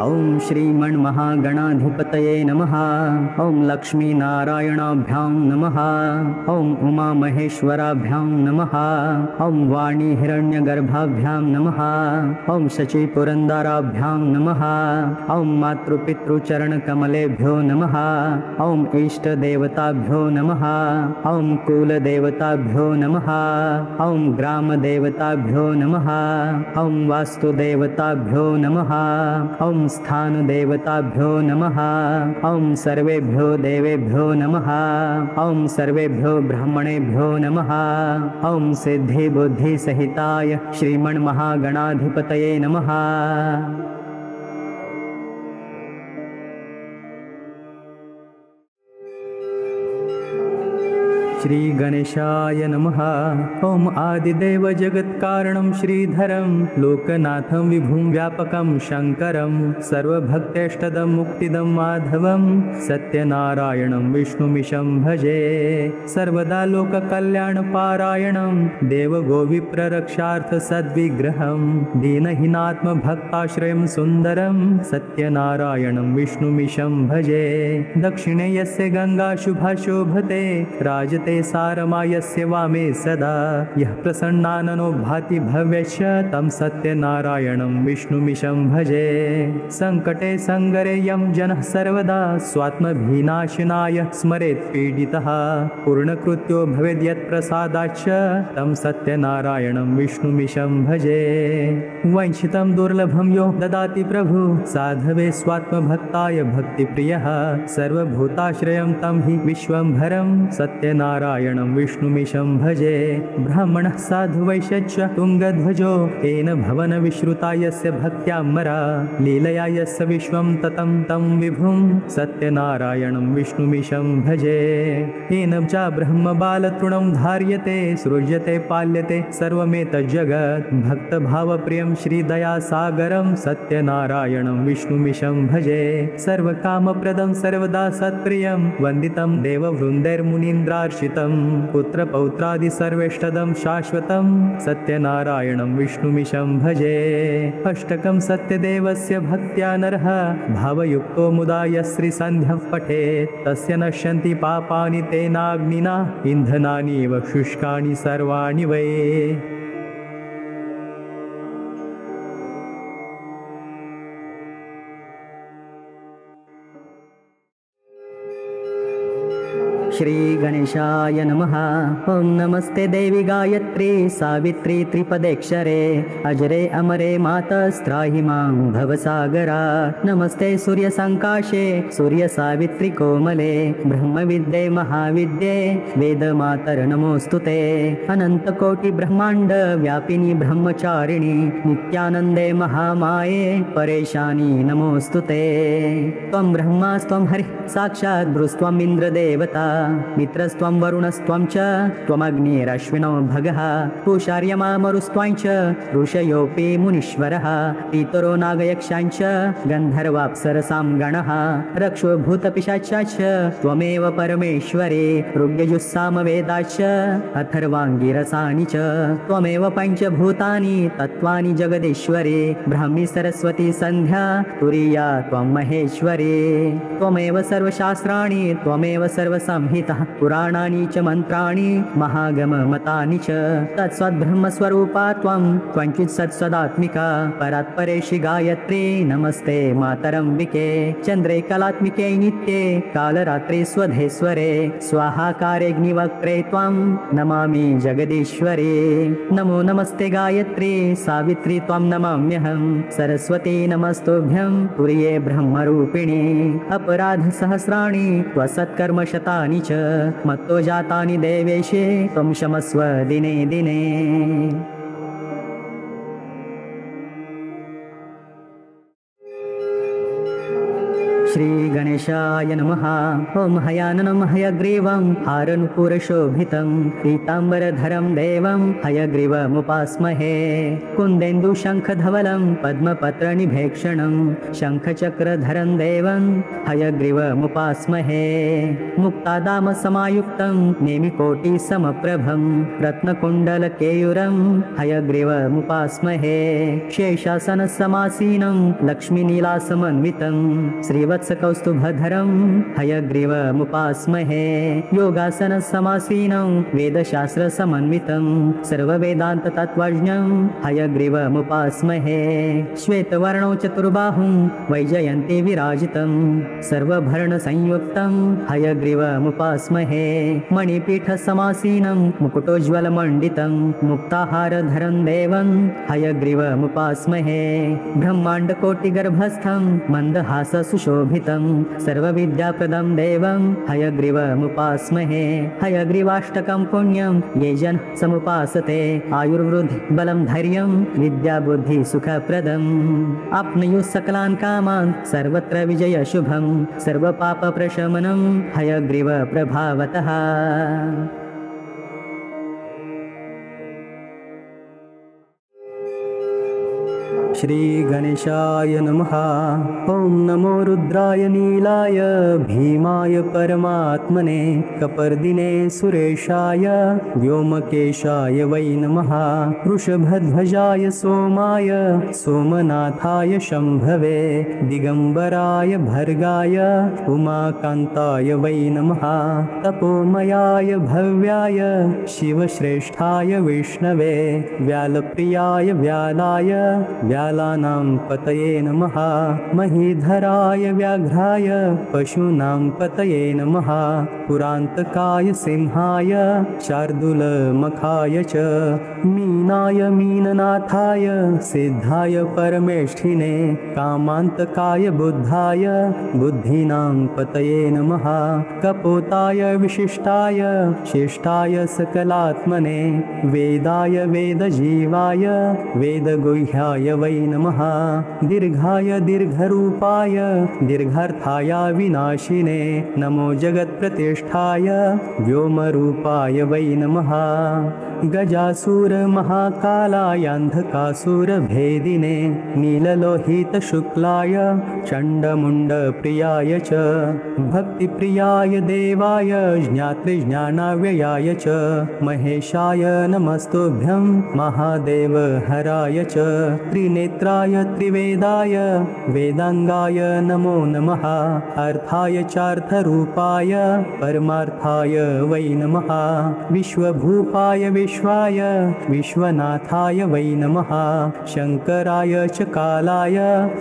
ॐ श्रीमन्महागणाधिपतये नमः। ॐ लक्ष्मीनारायणाभ्यां नमः। ॐ उमामहेश्वराभ्यां नमः। ॐ वाणीहिरण्यगर्भाभ्यां नमः। ॐ शचीपुरन्दराभ्यां नमः। ॐ मातृपितृचरणकमलेभ्यो नमः। ॐ इष्टदेवताभ्यो नमः। ॐ कुलदेवताभ्यो नमः। ॐ ग्रामदेवताभ्यो नमः। ॐ वास्तुदेवताभ्यो नमः। ॐ स्थानदेवताभ्यो नमः। ॐ सर्वेभ्यो देवेभ्यो नमः। ॐ सर्वेभ्यो ब्राह्मणेभ्यो नमः। ॐ सिद्धिबुद्धिसहिताय श्रीमन्महागणाधिपतये नमः। श्री गणेशाय नमः। ॐ आदिदेव जगत्कारणं श्रीधरं लोकनाथं विभुं व्यापकं शङ्करं सर्वभक्तेष्टदं मुक्तिदं माधवं सत्यनारायणं विष्णुमीशं भजे। सर्वदा लोककल्याणपारायणं देवगोविप्ररक्षार्थसद्विग्रहं दीनहीनात्मभक्ताश्रयं सुन्दरं सत्यनारायणं विष्णुमीशं भजे। दक्षिणे यस्य गंगा शुभा शोभते राजते सारमायस्य वामे सदा यः प्रसन्नाननो भाति भव्यश्च तं सत्यनारायणं विष्णुमीशं भजे। संकटे संगरे यं जनः सर्वदा स्वात्मभिनाशनाय स्मरेत् पीडितः पूर्णकृत्यो भवेद् यत्प्रसादाच्च तं सत्यनारायणं विष्णुमीशं भजे। वंचितं दुर्लभं यो ददाति प्रभु साधवे स्वात्मभक्ताय भक्तिप्रियः सर्वभूताश्रयं तं हि विश्वंभरं सत्यनारायणं विष्णुमीशं भजे। ब्राह्मणः साधु वैश्यश्च तुङ्गध्वजो येन भवन विश्रुता यस्य भक्त्यामरा लीलया यस्य विश्वं ततं तं विभुं सत्यनारायणं विष्णुमीशं भजे। येन च ब्रह्मबालतृणं धार्यते सृज्यते पाल्यते सर्वमेतज्जगत् भक्तभावप्रियं श्रीदयासागरं सत्यनारायणं विष्णुमीशं भजे। सर्वकामप्रदं सर्वदा सत्प्रियं वन्दितं देववृन्दैर्मुनीन्द्रार्चितं पुत्रपौत्रादि सर्वेष्टदं शाश्वतं सत्यनारायणं विष्णुमीशं भजे। अष्टकं सत्यदेवस्य भक्त्या नरः भावयुक्तो मुदा यस्त्रिसन्ध्यं पठेत् तस्य नश्यन्ति पापानि तेनाग्निना इन्धनानीव शुष्कानि सर्वाणि वै। श्री गणेशाय नमः। ॐ नमस्ते देवी गायत्री सावित्री त्रिपदेक्षरे अजरे अमरे मातस्त्राहि मां भवसागरा। नमस्ते सूर्यसङ्काशे सूर्यसावित्री कोमले ब्रह्मविद्ये महाविद्ये वेदमातर नमोऽस्तुते। अनन्तकोटिब्रह्माण्ड व्यापिनी ब्रह्मचारिणी नित्यानन्दे महामाये परेशानी नमोऽस्तुते। त्वं ब्रह्मास्त्वं हरिः साक्षात् भृस्त्वम् इन्द्रदेवता मित्रस्त्वं वरुणस्त्वं च त्वमग्निरश्विनो भगः पूषार्यमा मरुस्त्वं च ऋषयोऽपि मुनीश्वरः पितरो नागयक्षाञ्च गन्धर्वाप्सरसां गणः रक्षो भूतपिशाचाश्च त्वमेव परमेश्वरे ऋग्यजुस्सामवेदाश्च अथर्वाङ्गिरसानि च त्वमेव पञ्चभूतानि तत्त्वानि जगदीश्वरे ब्राह्मी सरस्वती सन्ध्या तुरीया त्वं महेश्वरे। त्वमेव सर्वशास्त्राणि त्वमेव सर्वसंहिता पुराणानि च मन्त्राणि महागममतानि च तत्सद्ब्रह्मस्वरूपा त्वं त्वञ्चित् सत्सदात्मिका परात्परेशि गायत्री नमस्ते मातरम्बिके चन्द्रे कलात्मिके नित्ये कालरात्रे स्वधेश्वरे स्वाहाकारेऽग्निवक्त्रे त्वं नमामि जगदीश्वरे। नमो नमस्ते गायत्री सावित्री त्वं नमाम्यहं सरस्वती नमस्तुभ्यं तुर्ये ब्रह्मरूपिणी अपराधसहस्राणि त्वसत्कर्मशतानि च मत्तो जातानि देवेशे त्वं क्षमस्व दिने दिने। श्रीगणेशाय नमः। ॐ हयाननं हयग्रीवं हारनुपुरशोभितं पीताम्बरधरं देवं हयग्रीवमुपास्महे। कुन्देन्दुशङ्खधवलं पद्मपत्रनिभेक्षणं शङ्खचक्रधरं देवं हयग्रीवमुपास्महे। मुक्तादामसमायुक्तं नेमिकोटिसमप्रभं रत्नकुण्डलकेयूरं हयग्रीवमुपास्महे। शेषासनसमासीनं लक्ष्मीनीलासमन्वितं श्रीवत्सकौस्तुभधरं हयग्रीवमुपास्महे। योगासनसमासीनं वेदशास्त्रसमन्वितं सर्ववेदान्ततत्त्वज्ञं हयग्रीवमुपास्महे। श्वेतवर्णौ चतुर्बाहुं वैजयन्ती विराजितं सर्वभरणसंयुक्तं हयग्रीवमुपास्महे। मणिपीठसमासीनं मुकुटोज्ज्वलमण्डितं मुक्ताहारधरं देवं हयग्रीवमुपास्महे। ब्रह्माण्डकोटिगर्भस्थं मन्दहाससुशोभितं सर्वविद्याप्रदं देवं हयग्रीवमुपास्महे। हयग्रीवाष्टकं पुण्यं ये जनः समुपासते आयुर्वृद्धिबलं धैर्यं विद्याबुद्धिसुखप्रदम् आप्नुयुः सकलान् कामान् सर्वत्र विजयशुभं सर्वपापप्रशमनं हयग्रीवप्रभावतः। श्रीगणेशाय नमः। ॐ नमो रुद्राय नीलाय भीमाय परमात्मने कपर्दिने सुरेशाय व्योमकेशाय वै नमः। वृषभध्वजाय सोमाय सोमनाथाय शम्भवे दिगम्बराय भर्गाय उमाकान्ताय वै नमः। तपोमयाय भव्याय शिवश्रेष्ठाय विष्णवे व्यालप्रियाय व्यालाय व्यालानां पतये नमः। महीधराय व्याघ्राय पशूनां पतये नमः। पुरान्तकाय सिंहाय शार्दूलमखाय च मीनाय मीननाथाय सिद्धाय परमेष्ठिने कामान्तकाय बुद्धाय बुद्धीनां पतये नमः। कपोताय विशिष्टाय शिष्टाय सकलात्मने वेदाय वेदजीवाय वेदगुह्याय वै नमः। दीर्घाय दीर्घरूपाय दीर्घार्थाय विनाशिने नमो जगत्प्रतिष्ठाय व्योमरूपाय वै नमः। गजासुरमहाकालाय अन्धकासुरभेदिने नीललोहितशुक्लाय चण्डमुण्डप्रियाय च भक्तिप्रियाय देवाय ज्ञातृज्ञानाव्ययाय च महेशाय नमस्तुभ्यं महादेव हराय च त्रिनेत्राय त्रिवेदाय वेदांगाय नमो नमः। अर्थाय चार्थरूपाय परमार्थाय वै नमः। विश्वभूपाय विश्वाय विश्वनाथाय वै नमः। शङ्कराय च कालाय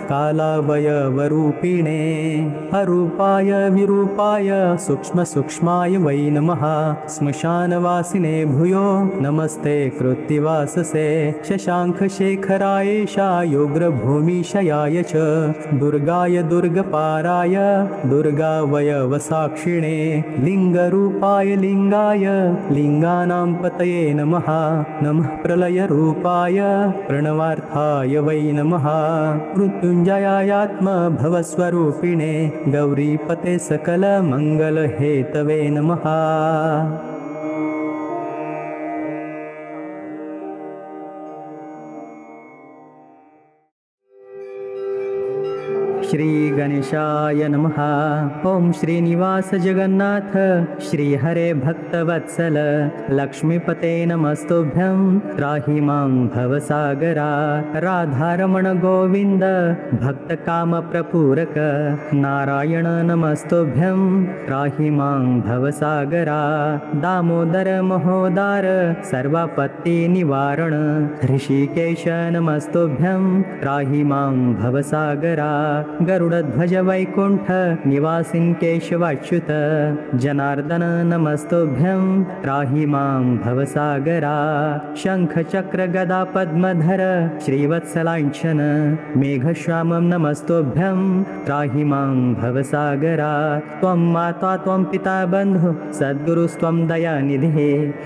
कालावयवरूपिणे अरूपाय विरूपाय सूक्ष्मसूक्ष्माय वै नमः। श्मशानवासिने भूयो नमस्ते कृत्तिवाससे शशाङ्खशेखरायेशायोग्रभूमिशयाय च दुर्गाय दुर्गपाराय दुर्गावयवसाक्षिणे लिङ्गरूपाय लिङ्गाय लिङ्गानां पतये नमः। नमः प्रलयरूपाय प्रणवार्थाय वै नमः। मृत्युञ्जयायात्मभवस्वरूपिणे गौरीपते सकलमङ्गलहेतवे नमः। श्रीगणेशाय नमः। ॐ श्रीनिवास जगन्नाथ श्रीहरे भक्तवत्सल लक्ष्मीपते नमस्तुभ्यं त्राहि मां भवसागरा। राधारमण गोविन्द भक्तकामप्रपूरक नारायण नमस्तुभ्यं त्राहि मां भवसागरा। दामोदर महोदार सर्वापत्तिनिवारण ऋषिकेश नमस्तुभ्यं त्राहि मां भवसागरा। गरुडध्वज वैकुण्ठ निवासिं केशवाच्युत जनार्दन नमस्तुभ्यं त्राहि मां भवसागरा। शङ्खचक्र गदा पद्मधर श्रीवत्सलाञ्छन मेघश्यामं नमस्तुभ्यं त्राहि मां भवसागरा। त्वं माता त्वं पिता बन्धु सद्गुरुस्त्वं दयानिधिः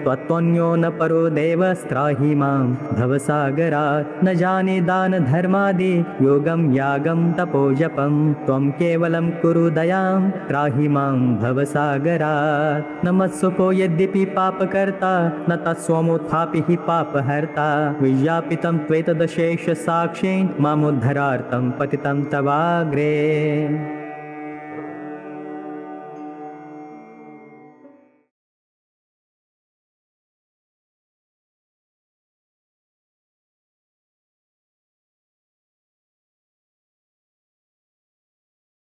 त्वत्त्वन्यो न परो देवस्त्राहि मां भवसागरा। न जाने दान धर्मादि योगं यागं तपोज जपं त्वं केवलं कुरु दयां त्राहि मां भवसागरात्। न मत्सुको यद्यपि पापकर्ता न तत्स्वमुत्थापि हि पापहर्ता विज्ञापितं त्वेतदशेष साक्षी मामुद्धरार्थं पतितं तवाग्रे।